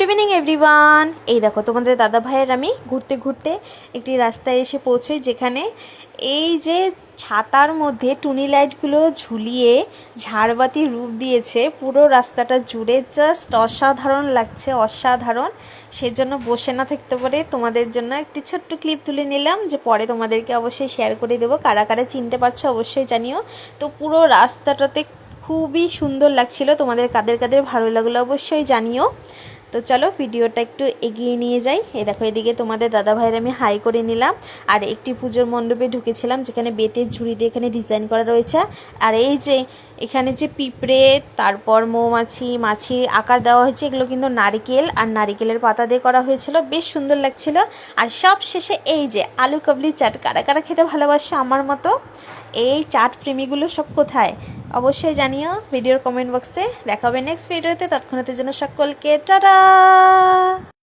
Evening everyone. এই দেখো তোমাদের দাদা ভাইয়ের আমি ঘুরতে ঘুরতে একটি রাস্তায় এসে পৌঁছই, যেখানে এই যে ছাতার মধ্যে টুনি লাইটগুলো ঝুলিয়ে ঝাড়বাতির রূপ দিয়েছে পুরো রাস্তাটা জুড়ে। জাস্ট অসাধারণ লাগছে, অসাধারণ। সেজন্য বসে না থাকতে পারে তোমাদের জন্য একটি ছোট্ট ক্লিপ তুলে নিলাম, যে পরে তোমাদেরকে অবশ্যই শেয়ার করে দেবো। কারা কারা চিনতে পারছো অবশ্যই জানিও। তো পুরো রাস্তাটাতে খুবই সুন্দর লাগছিল, তোমাদের কাদের কাদের ভালো লাগলো অবশ্যই জানিও। তো চলো ভিডিওটা একটু এগিয়ে নিয়ে যাই। এই দেখো এদিকে তোমাদের দাদা ভাইয়ের আমি হাই করে নিলাম, আর একটি পুজোর মণ্ডপে ঢুকেছিলাম, যেখানে বেতের ঝুড়ি দিয়ে এখানে ডিজাইন করা রয়েছে। আর এই যে এখানে যে পিঁপড়ে, তারপর মৌমাছি, মাছি আকার দেওয়া হয়েছে, এগুলো কিন্তু নারিকেল আর নারিকেলের পাতা দিয়ে করা হয়েছিল, বেশ সুন্দর লাগছিল। আর সব শেষে এই যে আলু কাবলি চাট, কারা কারা খেতে ভালোবাসে আমার মতো। এই চাট প্রেমীগুলো সব কোথায় অবশ্যই জানিও ভিডিওর কমেন্ট বক্সে। দেখা হবে নেক্সট ভিডিওতে। তৎক্ষণাতের জন্য সকলকে টাটা।